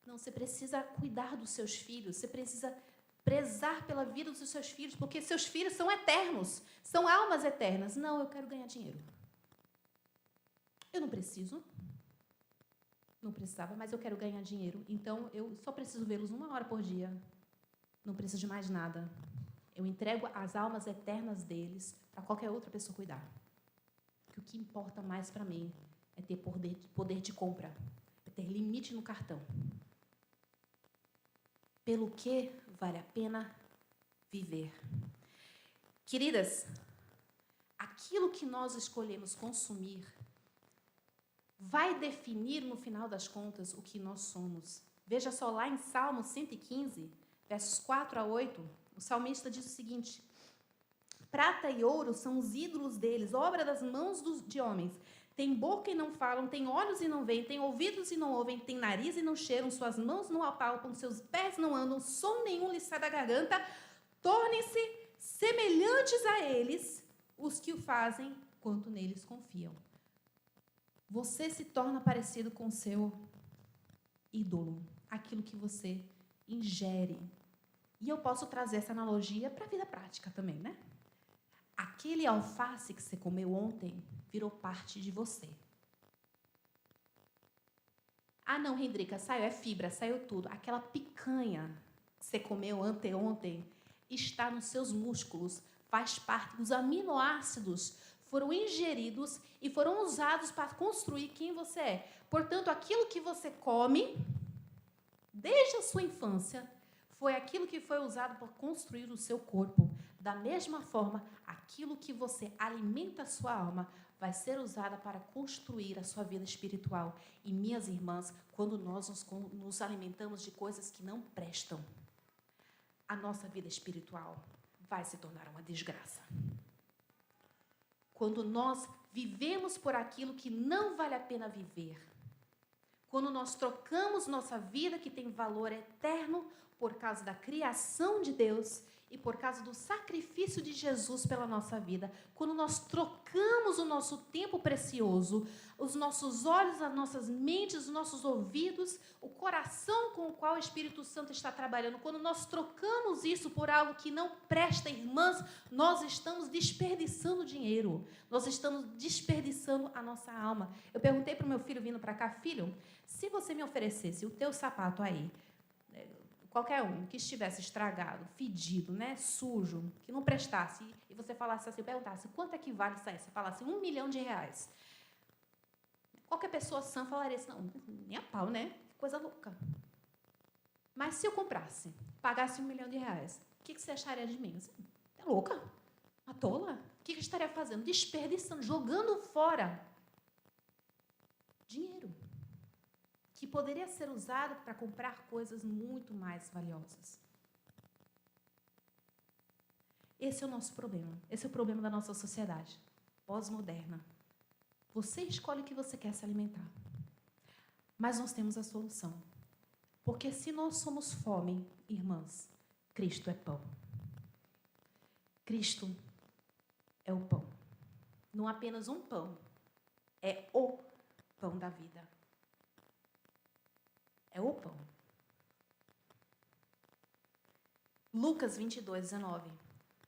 S1: Não, você precisa cuidar dos seus filhos, você precisa prezar pela vida dos seus filhos, porque seus filhos são eternos, são almas eternas. Não, eu quero ganhar dinheiro. Eu não preciso. Não precisava, mas eu quero ganhar dinheiro. Então, eu só preciso vê-los 1 hora por dia. Não preciso de mais nada. Eu entrego as almas eternas deles para qualquer outra pessoa cuidar. Porque o que importa mais para mim é ter poder de compra, é ter limite no cartão. Pelo que vale a pena viver. Queridas, aquilo que nós escolhemos consumir vai definir, no final das contas, o que nós somos. Veja só, lá em Salmo 115, versos 4 a 8, o salmista diz o seguinte: prata e ouro são os ídolos deles, obra das mãos de homens. Tem boca e não falam, tem olhos e não veem, tem ouvidos e não ouvem, tem nariz e não cheiram, suas mãos não apalpam, seus pés não andam, som nenhum lhes sai da garganta. Tornem-se semelhantes a eles os que o fazem, quanto neles confiam. Você se torna parecido com o seu ídolo, aquilo que você ingere. E eu posso trazer essa analogia para a vida prática também, né? Aquele alface que você comeu ontem virou parte de você. Ah, não, Rendrica, saiu, é fibra, saiu tudo. Aquela picanha que você comeu anteontem está nos seus músculos, faz parte dos aminoácidos, foram ingeridos e foram usados para construir quem você é. Portanto, aquilo que você come, desde a sua infância, foi aquilo que foi usado para construir o seu corpo. Da mesma forma, aquilo que você alimenta a sua alma vai ser usada para construir a sua vida espiritual. E, minhas irmãs, quando nós nos alimentamos de coisas que não prestam, a nossa vida espiritual vai se tornar uma desgraça. Quando nós vivemos por aquilo que não vale a pena viver, quando nós trocamos nossa vida, que tem valor eterno, por causa da criação de Deus e por causa do sacrifício de Jesus pela nossa vida, quando nós trocamos o nosso tempo precioso, os nossos olhos, as nossas mentes, os nossos ouvidos, o coração com o qual o Espírito Santo está trabalhando, quando nós trocamos isso por algo que não presta, irmãs, nós estamos desperdiçando dinheiro, nós estamos desperdiçando a nossa alma. Eu perguntei para o meu filho vindo para cá: filho, se você me oferecesse o teu sapato aí, qualquer um que estivesse estragado, fedido, né, sujo, que não prestasse, e você falasse assim, perguntasse, quanto é que vale isso aí? Você falasse R$1 milhão. Qualquer pessoa sã falaria assim, não, nem a pau, né? Coisa louca. Mas se eu comprasse, pagasse R$1 milhão, o que você acharia de mim? Assim, é louca? Uma tola? O que eu estaria fazendo? Desperdiçando, jogando fora dinheiro que poderia ser usado para comprar coisas muito mais valiosas. Esse é o nosso problema. Esse é o problema da nossa sociedade pós-moderna. Você escolhe o que você quer se alimentar. Mas nós temos a solução. Porque se nós somos fome, irmãs, Cristo é pão. Cristo é o pão. Não apenas um pão, é o pão da vida. É o pão. Lucas 22:19.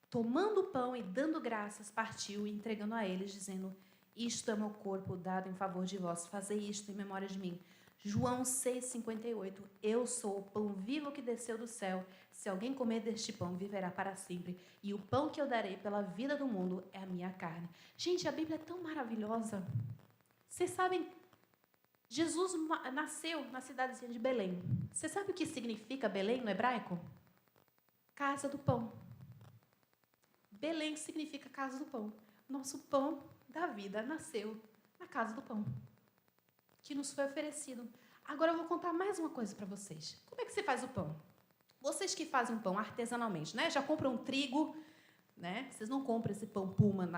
S1: Tomando o pão e dando graças, partiu, entregando a eles, dizendo, isto é meu corpo dado em favor de vós, fazei isto em memória de mim. João 6,58. Eu sou o pão vivo que desceu do céu. Se alguém comer deste pão, viverá para sempre. E o pão que eu darei pela vida do mundo é a minha carne. Gente, a Bíblia é tão maravilhosa. Vocês sabem, Jesus nasceu na cidadezinha de Belém. Você sabe o que significa Belém no hebraico? Casa do pão. Belém significa casa do pão. Nosso pão da vida nasceu na casa do pão, que nos foi oferecido. Agora eu vou contar mais uma coisa para vocês. Como é que você faz o pão? Vocês que fazem o pão artesanalmente, né? Já compram trigo, né? Vocês não compram esse pão Puma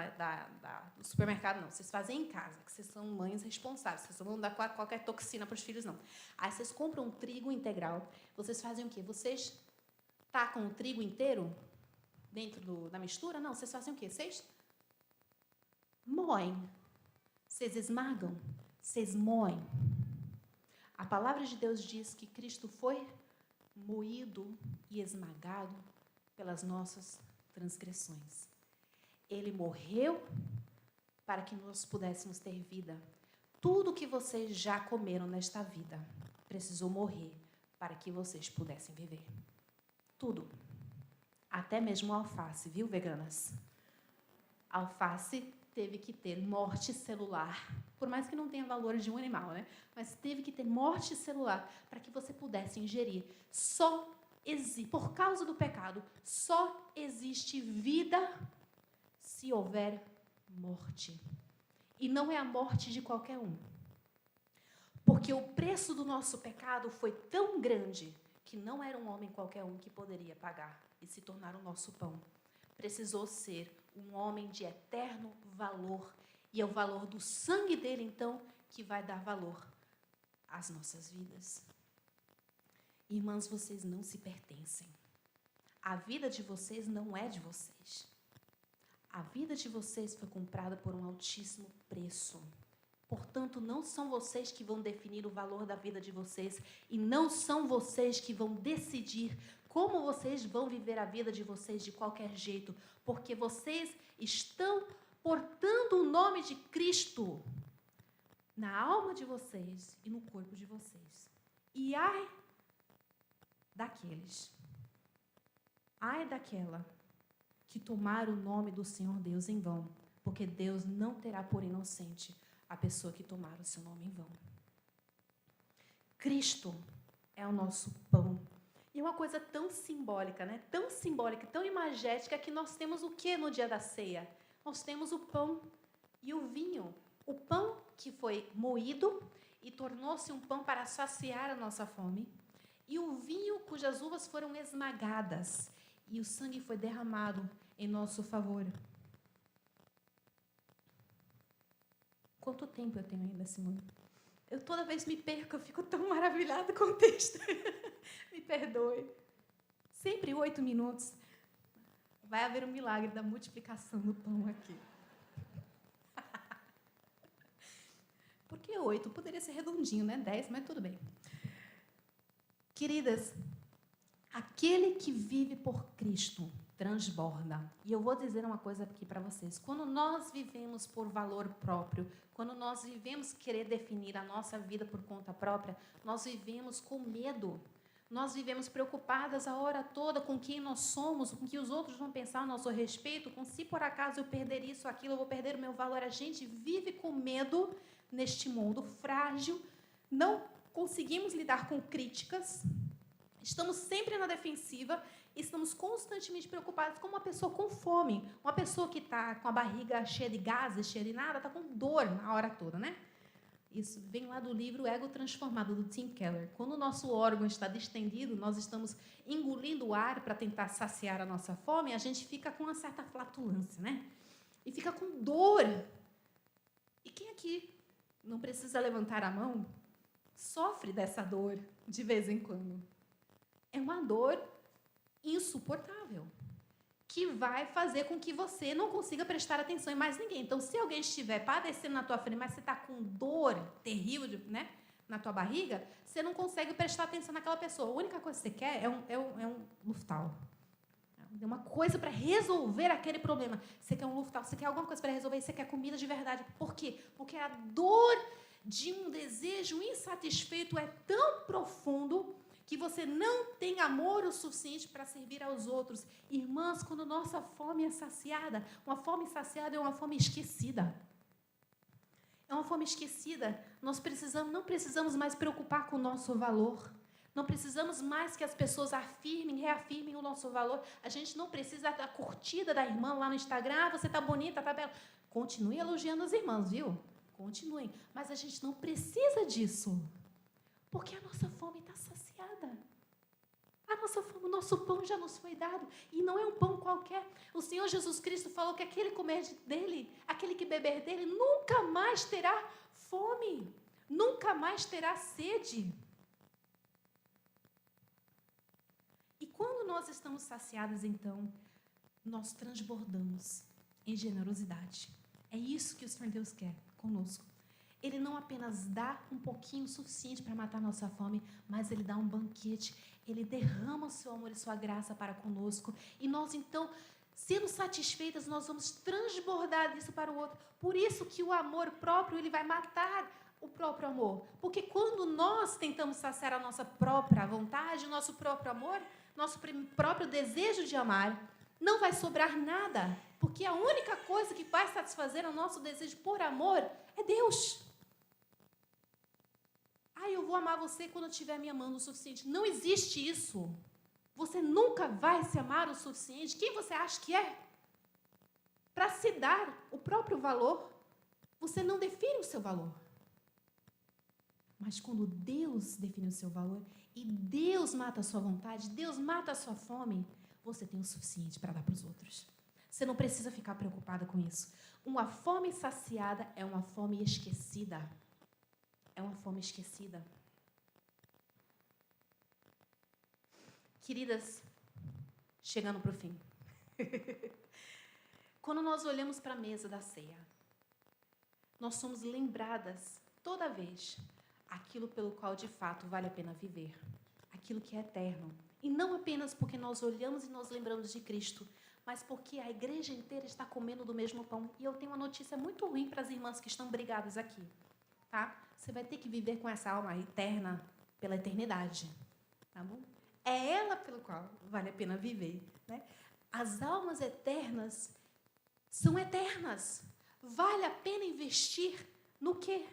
S1: do supermercado, não. Vocês fazem em casa, que vocês são mães responsáveis. Vocês não vão dar qualquer toxina para os filhos, não. Aí vocês compram um trigo integral. Vocês fazem o quê? Vocês tacam o trigo inteiro dentro da mistura? Não, vocês fazem o quê? Vocês moem. Vocês esmagam. Vocês moem. A palavra de Deus diz que Cristo foi moído e esmagado pelas nossas transgressões. Ele morreu para que nós pudéssemos ter vida. Tudo que vocês já comeram nesta vida precisou morrer para que vocês pudessem viver. Tudo. Até mesmo a alface, viu, veganas? A alface teve que ter morte celular, por mais que não tenha valores de um animal, né? Mas teve que ter morte celular para que você pudesse ingerir. Por causa do pecado, só existe vida se houver morte. E não é a morte de qualquer um. Porque o preço do nosso pecado foi tão grande que não era um homem qualquer um que poderia pagar e se tornar o nosso pão. Precisou ser um homem de eterno valor. E é o valor do sangue dele, então, que vai dar valor às nossas vidas. Irmãs, vocês não se pertencem. A vida de vocês não é de vocês. A vida de vocês foi comprada por um altíssimo preço. Portanto, não são vocês que vão definir o valor da vida de vocês e não são vocês que vão decidir como vocês vão viver a vida de vocês de qualquer jeito, porque vocês estão portando o nome de Cristo na alma de vocês e no corpo de vocês. E ai daquela que tomar o nome do Senhor Deus em vão, porque Deus não terá por inocente a pessoa que tomar o seu nome em vão. Cristo é o nosso pão. E é uma coisa tão simbólica, né? Tão simbólica, tão imagética, que nós temos o que no dia da ceia? Nós temos o pão E o vinho, o pão que foi moído e tornou-se um pão para saciar a nossa fome, e o vinho cujas uvas foram esmagadas, e o sangue foi derramado em nosso favor. Quanto tempo eu tenho ainda, Simone? Eu toda vez me perco, eu fico tão maravilhada com o texto. Me perdoe. Sempre 8 minutos. Vai haver um milagre da multiplicação do pão aqui. Por que 8? Poderia ser redondinho, né? 10, mas tudo bem. Queridas, aquele que vive por Cristo transborda. E eu vou dizer uma coisa aqui para vocês. Quando nós vivemos por valor próprio, quando nós vivemos querer definir a nossa vida por conta própria, nós vivemos com medo. Nós vivemos preocupadas a hora toda com quem nós somos, com o que os outros vão pensar a nosso respeito, com se por acaso eu perder isso, aquilo, eu vou perder o meu valor. A gente vive com medo neste mundo frágil, não conseguimos lidar com críticas, estamos sempre na defensiva, estamos constantemente preocupados com uma pessoa com fome, uma pessoa que está com a barriga cheia de gases, cheia de nada, está com dor na hora toda, né? Isso vem lá do livro Ego Transformado, do Tim Keller. Quando o nosso órgão está distendido, nós estamos engolindo o ar para tentar saciar a nossa fome, a gente fica com uma certa flatulência, né? E fica com dor. E quem aqui não precisa levantar a mão sofre dessa dor de vez em quando? É uma dor insuportável, que vai fazer com que você não consiga prestar atenção em mais ninguém. Então, se alguém estiver padecendo na tua frente, mas você está com dor terrível, né, na tua barriga, você não consegue prestar atenção naquela pessoa. A única coisa que você quer é um Luftal. É uma coisa para resolver aquele problema. Você quer um Luftal, você quer alguma coisa para resolver, você quer comida de verdade. Por quê? Porque a dor de um desejo insatisfeito é tão profundo que você não tem amor o suficiente para servir aos outros. Irmãs, quando nossa fome é saciada, uma fome saciada é uma fome esquecida. É uma fome esquecida. Nós não precisamos mais preocupar com o nosso valor. Não precisamos mais que as pessoas afirmem, reafirmem o nosso valor. A gente não precisa da curtida da irmã lá no Instagram. Ah, você está bonita, está bela. Continue elogiando as irmãs, viu? Continuem. Mas a gente não precisa disso. Porque a nossa fome está saciada. A nossa fome, o nosso pão já nos foi dado. E não é um pão qualquer. O Senhor Jesus Cristo falou que aquele comer dele, aquele que beber dele, nunca mais terá fome. Nunca mais terá sede. E quando nós estamos saciados, então, nós transbordamos em generosidade. É isso que o Senhor Deus quer conosco. Ele não apenas dá um pouquinho suficiente para matar nossa fome, mas Ele dá um banquete. Ele derrama o seu amor e sua graça para conosco. E nós, então, sendo satisfeitas, nós vamos transbordar disso para o outro. Por isso que o amor próprio, ele vai matar o próprio amor. Porque quando nós tentamos saciar a nossa própria vontade, o nosso próprio amor, nosso próprio desejo de amar, não vai sobrar nada. Porque a única coisa que vai satisfazer o nosso desejo por amor é Deus. Eu vou amar você quando eu estiver me amando o suficiente. Não existe isso. Você nunca vai se amar o suficiente. Quem você acha que é? Para se dar o próprio valor, você não define o seu valor. Mas quando Deus define o seu valor e Deus mata a sua vontade, Deus mata a sua fome, você tem o suficiente para dar para os outros. Você não precisa ficar preocupada com isso. Uma fome saciada é uma fome esquecida. É uma fome esquecida. Queridas, chegando para o fim. Quando nós olhamos para a mesa da ceia, nós somos lembradas toda vez aquilo pelo qual de fato vale a pena viver, aquilo que é eterno. E não apenas porque nós olhamos e nós lembramos de Cristo, mas porque a igreja inteira está comendo do mesmo pão. E eu tenho uma notícia muito ruim para as irmãs que estão brigadas aqui. Tá? Você vai ter que viver com essa alma eterna pela eternidade. Tá bom? É ela pelo qual vale a pena viver. Né? As almas eternas são eternas. Vale a pena investir no quê?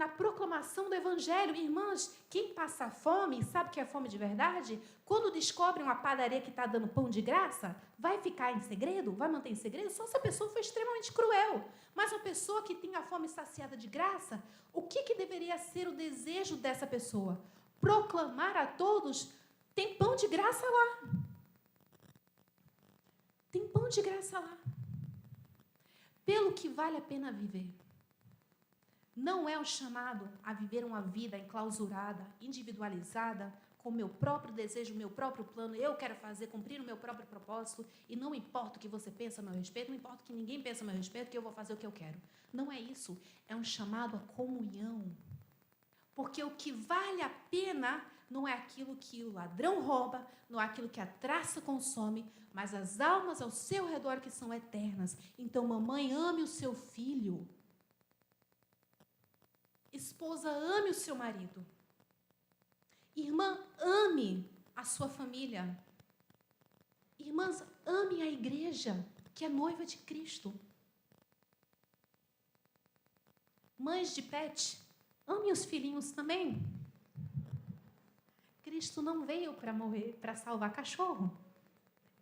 S1: na proclamação do Evangelho. Irmãs, quem passa fome, sabe que é fome de verdade? Quando descobre uma padaria que está dando pão de graça, vai ficar em segredo? Vai manter em segredo? Só se a pessoa for extremamente cruel. Mas uma pessoa que tem a fome saciada de graça, o que deveria ser o desejo dessa pessoa? Proclamar a todos, tem pão de graça lá. Tem pão de graça lá. Pelo que vale a pena viver. Não é o chamado a viver uma vida enclausurada, individualizada, com o meu próprio desejo, o meu próprio plano, eu quero fazer, cumprir o meu próprio propósito, e não importa o que você pensa a meu respeito, não importa o que ninguém pensa a meu respeito, que eu vou fazer o que eu quero. Não é isso. É um chamado à comunhão. Porque o que vale a pena não é aquilo que o ladrão rouba, não é aquilo que a traça consome, mas as almas ao seu redor que são eternas. Então, mamãe, ame o seu filho. Esposa, ame o seu marido. Irmã, ame a sua família. Irmãs, ame a igreja, que é noiva de Cristo. Mães de pet, ame os filhinhos também. Cristo não veio para morrer, para salvar cachorro.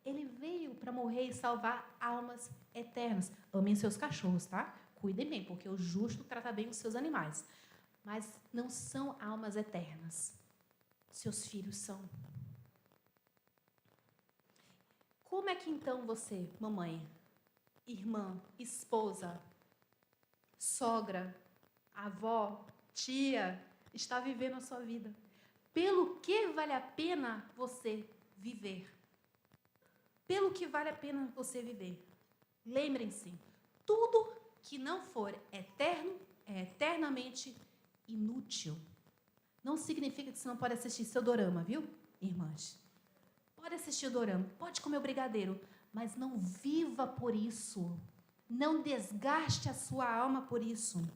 S1: Ele veio para morrer e salvar almas eternas. Amem seus cachorros, tá? Cuidem bem, porque o justo trata bem os seus animais. Mas não são almas eternas. Seus filhos são. Como é que então você, mamãe, irmã, esposa, sogra, avó, tia, está vivendo a sua vida? Pelo que vale a pena você viver? Pelo que vale a pena você viver? Lembrem-se, tudo que não for eterno é eternamente inútil. Não significa que você não pode assistir seu dorama, viu, irmãs? Pode assistir o dorama, pode comer o brigadeiro, mas não viva por isso. Não desgaste a sua alma por isso.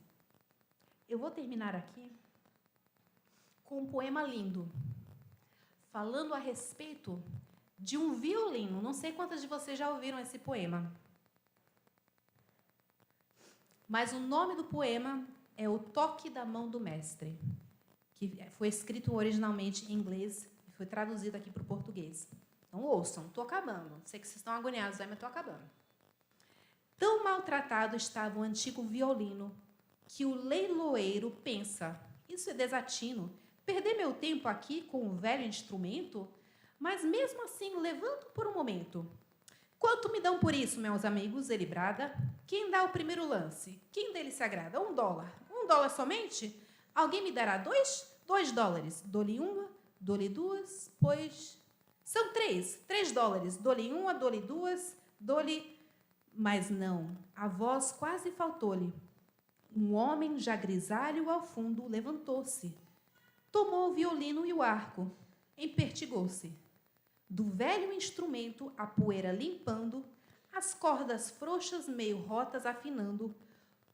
S1: Eu vou terminar aqui com um poema lindo, falando a respeito de um violino. Não sei quantas de vocês já ouviram esse poema. Mas o nome do poema é O Toque da Mão do Mestre, que foi escrito originalmente em inglês e foi traduzido aqui para o português. Então, ouçam, estou acabando. Sei que vocês estão agoniados aí, mas estou acabando. Tão maltratado estava o antigo violino que o leiloeiro pensa, isso é desatino, perder meu tempo aqui com o velho instrumento? Mas mesmo assim, levanto por um momento. Quanto me dão por isso, meus amigos? Ele brada. Quem dá o primeiro lance? Quem deles se agrada? $1. $1 somente? Alguém me dará $2? Dou-lhe uma, dou-lhe duas, pois... São $3. Dou-lhe uma, dou-lhe duas, dou-lhe... Mas não, a voz quase faltou-lhe. Um homem já grisalho ao fundo levantou-se. Tomou o violino e o arco. Empertigou-se. Do velho instrumento, a poeira limpando, as cordas frouxas meio rotas afinando,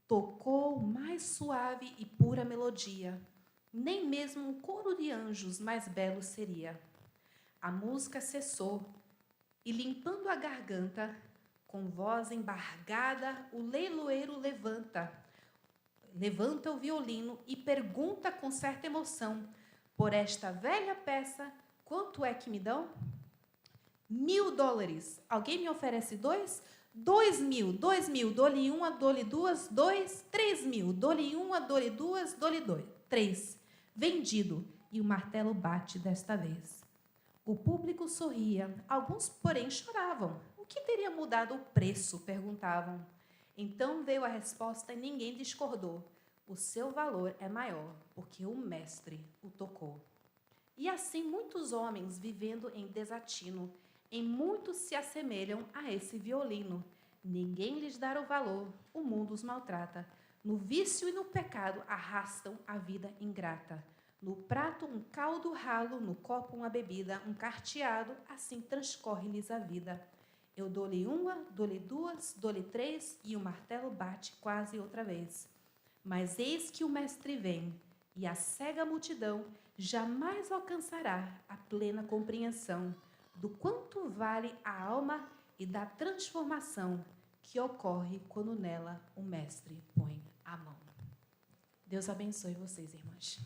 S1: tocou mais suave e pura melodia. Nem mesmo um coro de anjos mais belo seria. A música cessou e, limpando a garganta, com voz embargada, o leiloeiro levanta o violino e pergunta com certa emoção: por esta velha peça, quanto é que me dão? $1.000. Alguém me oferece $2? $2.000. Dou-lhe uma, dou-lhe duas, $2. $3.000. Dou-lhe uma, dou-lhe duas, dou-lhe $3. Vendido. E o martelo bate desta vez. O público sorria, alguns, porém, choravam. O que teria mudado o preço? Perguntavam. Então veio a resposta e ninguém discordou. O seu valor é maior, porque o mestre o tocou. E assim muitos homens vivendo em desatino, em muitos se assemelham a esse violino. Ninguém lhes dá o valor, o mundo os maltrata. No vício e no pecado arrastam a vida ingrata. No prato um caldo ralo, no copo uma bebida, um carteado, assim transcorre-lhes a vida. Eu dou-lhe uma, dou-lhe duas, dou-lhe três, e o martelo bate quase outra vez. Mas eis que o mestre vem, e a cega multidão jamais alcançará a plena compreensão do quanto vale a alma e da transformação que ocorre quando nela o mestre põe a mão. Deus abençoe vocês, irmãs.